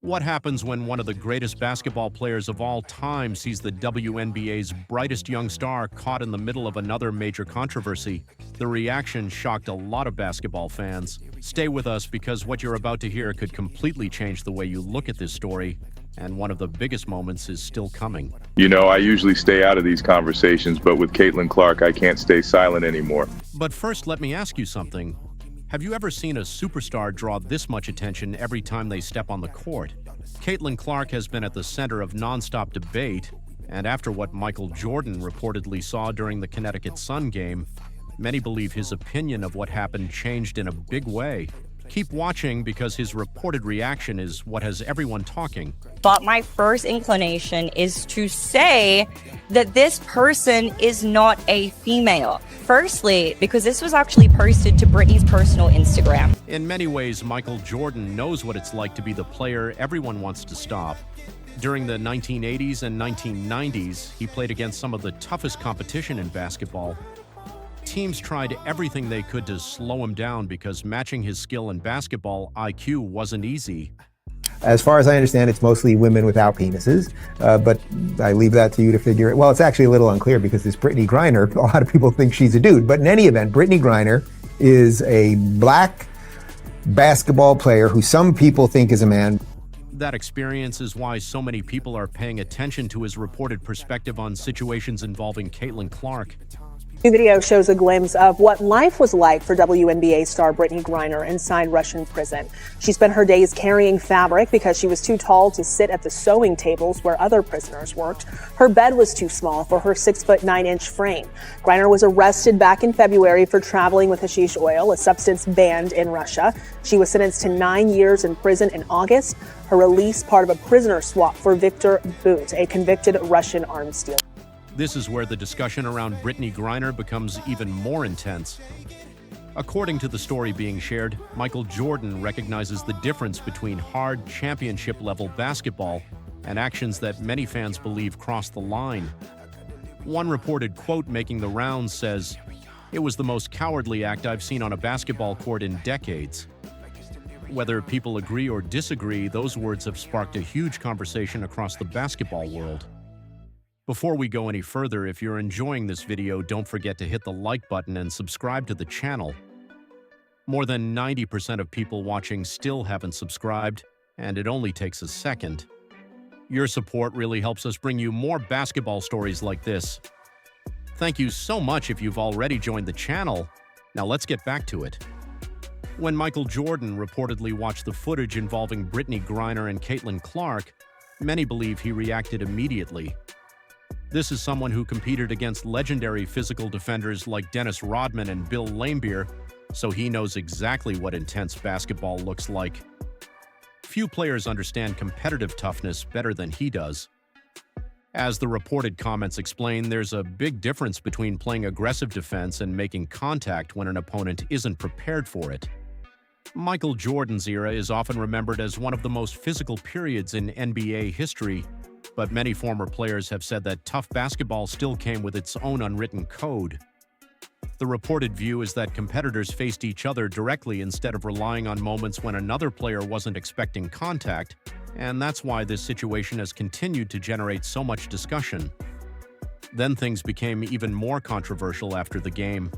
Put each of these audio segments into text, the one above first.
What happens when one of the greatest basketball players of all time sees the WNBA's brightest young star caught in the middle of another major controversy? The reaction shocked a lot of basketball fans. Stay with us because what you're about to hear could completely change the way you look at this story, and one of the biggest moments is still coming. You know, I usually stay out of these conversations, but with Caitlin Clark, I can't stay silent anymore. But first, let me ask you something. Have you ever seen a superstar draw this much attention every time they step on the court? Caitlin Clark has been at the center of nonstop debate, and after what Michael Jordan reportedly saw during the Connecticut Sun game, many believe his opinion of what happened changed in a big way. Keep watching because his reported reaction is what has everyone talking. But my first inclination is to say that this person is not a female. Firstly, because this was actually posted to Brittney's personal Instagram. In many ways, Michael Jordan knows what it's like to be the player everyone wants to stop. During the 1980s and 1990s, he played against some of the toughest competition in basketball. Teams tried everything they could to slow him down because matching his skill in basketball IQ wasn't easy. As far as I understand, it's mostly women without penises, but I leave that to you to figure it. Well, it's actually a little unclear because this Brittney Griner, a lot of people think she's a dude. But in any event, Brittney Griner is a black basketball player who some people think is a man. That experience is why so many people are paying attention to his reported perspective on situations involving Caitlin Clark. The video shows a glimpse of what life was like for WNBA star Brittney Griner inside Russian prison. She spent her days carrying fabric because she was too tall to sit at the sewing tables where other prisoners worked. Her bed was too small for her 6'9" frame. Griner was arrested back in February for traveling with hashish oil, a substance banned in Russia. She was sentenced to 9 years in prison in August. Her release part of a prisoner swap for Viktor Bout, a convicted Russian arms dealer. This is where the discussion around Brittney Griner becomes even more intense. According to the story being shared, Michael Jordan recognizes the difference between hard championship-level basketball and actions that many fans believe cross the line. One reported quote making the rounds says, "It was the most cowardly act I've seen on a basketball court in decades." Whether people agree or disagree, those words have sparked a huge conversation across the basketball world. Before we go any further, if you're enjoying this video, don't forget to hit the like button and subscribe to the channel. More than 90% of people watching still haven't subscribed, and it only takes a second. Your support really helps us bring you more basketball stories like this. Thank you so much if you've already joined the channel. Now let's get back to it. When Michael Jordan reportedly watched the footage involving Brittney Griner and Caitlin Clark, many believe he reacted immediately. This is someone who competed against legendary physical defenders like Dennis Rodman and Bill Laimbeer, so he knows exactly what intense basketball looks like. Few players understand competitive toughness better than he does. As the reported comments explain, there's a big difference between playing aggressive defense and making contact when an opponent isn't prepared for it. Michael Jordan's era is often remembered as one of the most physical periods in NBA history, but many former players have said that tough basketball still came with its own unwritten code. The reported view is that competitors faced each other directly instead of relying on moments when another player wasn't expecting contact, and that's why this situation has continued to generate so much discussion. Then things became even more controversial after the game.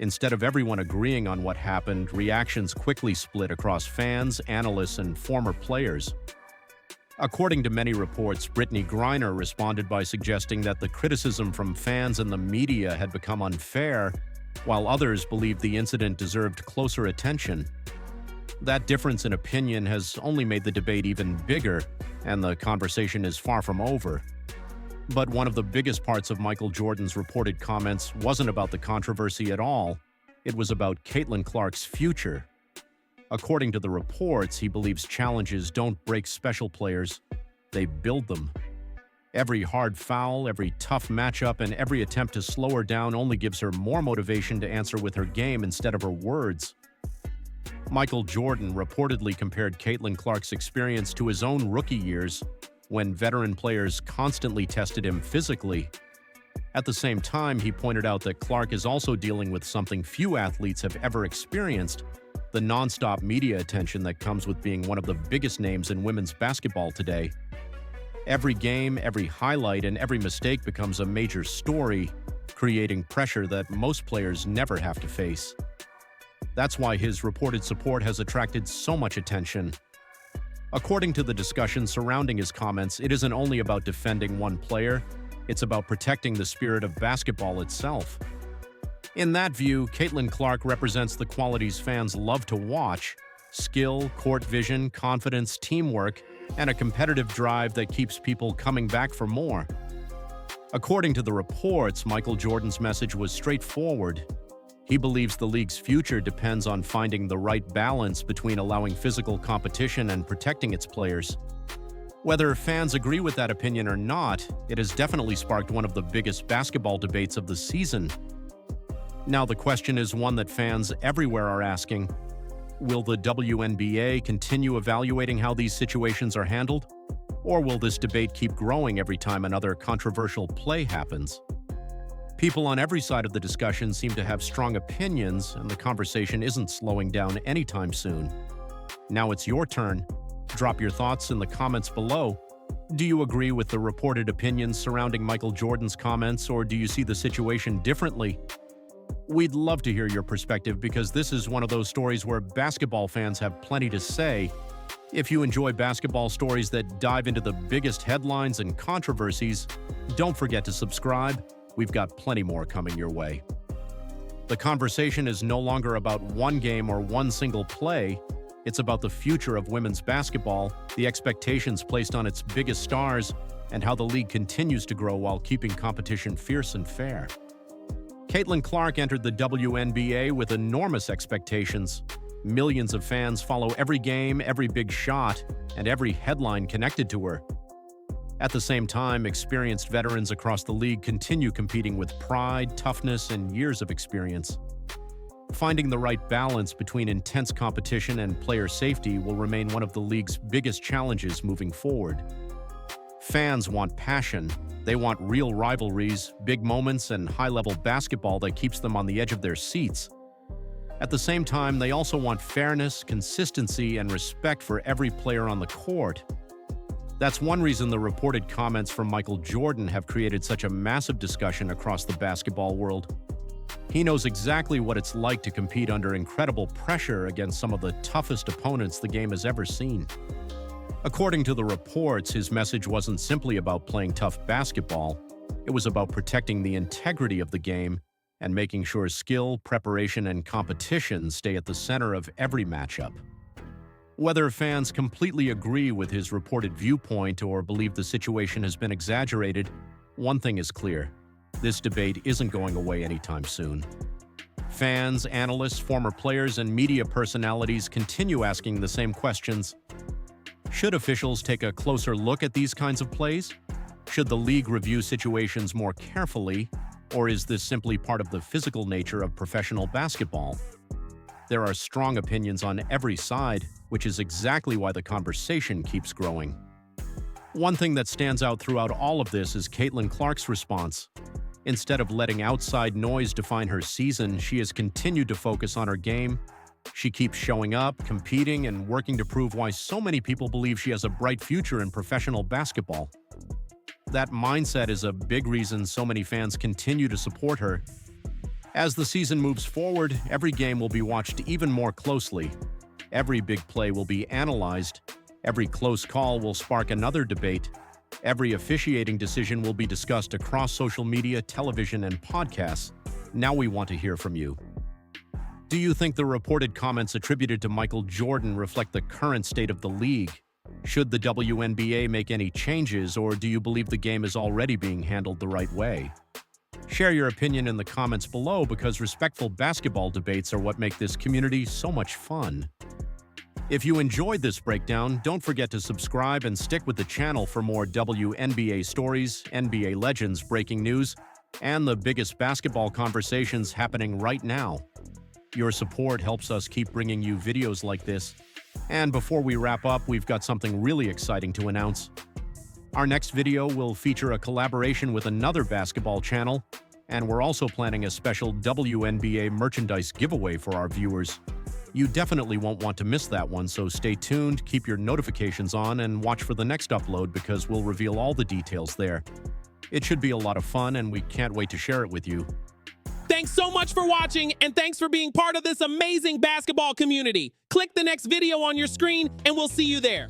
Instead of everyone agreeing on what happened, reactions quickly split across fans, analysts, and former players. According to many reports, Brittney Griner responded by suggesting that the criticism from fans and the media had become unfair, while others believed the incident deserved closer attention. That difference in opinion has only made the debate even bigger, and the conversation is far from over. But one of the biggest parts of Michael Jordan's reported comments wasn't about the controversy at all. It was about Caitlin Clark's future. According to the reports, he believes challenges don't break special players, they build them. Every hard foul, every tough matchup, and every attempt to slow her down only gives her more motivation to answer with her game instead of her words. Michael Jordan reportedly compared Caitlin Clark's experience to his own rookie years, when veteran players constantly tested him physically. At the same time, he pointed out that Clark is also dealing with something few athletes have ever experienced, the nonstop media attention that comes with being one of the biggest names in women's basketball today. Every game, every highlight, and every mistake becomes a major story, creating pressure that most players never have to face. That's why his reported support has attracted so much attention. According to the discussion surrounding his comments, it isn't only about defending one player, it's about protecting the spirit of basketball itself. In that view, Caitlin Clark represents the qualities fans love to watch: skill, court vision, confidence, teamwork, and a competitive drive that keeps people coming back for more. According to the reports, Michael Jordan's message was straightforward. He believes the league's future depends on finding the right balance between allowing physical competition and protecting its players. Whether fans agree with that opinion or not, it has definitely sparked one of the biggest basketball debates of the season. Now, the question is one that fans everywhere are asking: will the WNBA continue evaluating how these situations are handled? Or will this debate keep growing every time another controversial play happens? People on every side of the discussion seem to have strong opinions, and the conversation isn't slowing down anytime soon. Now it's your turn. Drop your thoughts in the comments below. Do you agree with the reported opinions surrounding Michael Jordan's comments, or do you see the situation differently? We'd love to hear your perspective, because this is one of those stories where basketball fans have plenty to say. If you enjoy basketball stories that dive into the biggest headlines and controversies, don't forget to subscribe. We've got plenty more coming your way. The conversation is no longer about one game or one single play. It's about the future of women's basketball, the expectations placed on its biggest stars, and how the league continues to grow while keeping competition fierce and fair. Caitlin Clark entered the WNBA with enormous expectations. Millions of fans follow every game, every big shot, and every headline connected to her. At the same time, experienced veterans across the league continue competing with pride, toughness, and years of experience. Finding the right balance between intense competition and player safety will remain one of the league's biggest challenges moving forward. Fans want passion. They want real rivalries, big moments, and high-level basketball that keeps them on the edge of their seats. At the same time, they also want fairness, consistency, and respect for every player on the court. That's one reason the reported comments from Michael Jordan have created such a massive discussion across the basketball world. He knows exactly what it's like to compete under incredible pressure against some of the toughest opponents the game has ever seen. According to the reports, his message wasn't simply about playing tough basketball. It was about protecting the integrity of the game and making sure skill, preparation, and competition stay at the center of every matchup. Whether fans completely agree with his reported viewpoint or believe the situation has been exaggerated, one thing is clear: this debate isn't going away anytime soon. Fans, analysts, former players, and media personalities continue asking the same questions. Should officials take a closer look at these kinds of plays? Should the league review situations more carefully? Or is this simply part of the physical nature of professional basketball? There are strong opinions on every side, which is exactly why the conversation keeps growing. One thing that stands out throughout all of this is Caitlin Clark's response. Instead of letting outside noise define her season, she has continued to focus on her game. She keeps showing up, competing, and working to prove why so many people believe she has a bright future in professional basketball. That mindset is a big reason so many fans continue to support her. As the season moves forward, every game will be watched even more closely. Every big play will be analyzed. Every close call will spark another debate. Every officiating decision will be discussed across social media, television, and podcasts. Now we want to hear from you. Do you think the reported comments attributed to Michael Jordan reflect the current state of the league? Should the WNBA make any changes, or do you believe the game is already being handled the right way? Share your opinion in the comments below, because respectful basketball debates are what make this community so much fun. If you enjoyed this breakdown, don't forget to subscribe and stick with the channel for more WNBA stories, NBA legends, breaking news, and the biggest basketball conversations happening right now. Your support helps us keep bringing you videos like this. And before we wrap up, we've got something really exciting to announce. Our next video will feature a collaboration with another basketball channel, And we're also planning a special WNBA merchandise giveaway for our viewers. You definitely won't want to miss that one, so stay tuned, keep your notifications on, and watch for the next upload because we'll reveal all the details there. It should be a lot of fun, and we can't wait to share it with you. Thanks so much for watching, and thanks for being part of this amazing basketball community. Click the next video on your screen, and we'll see you there.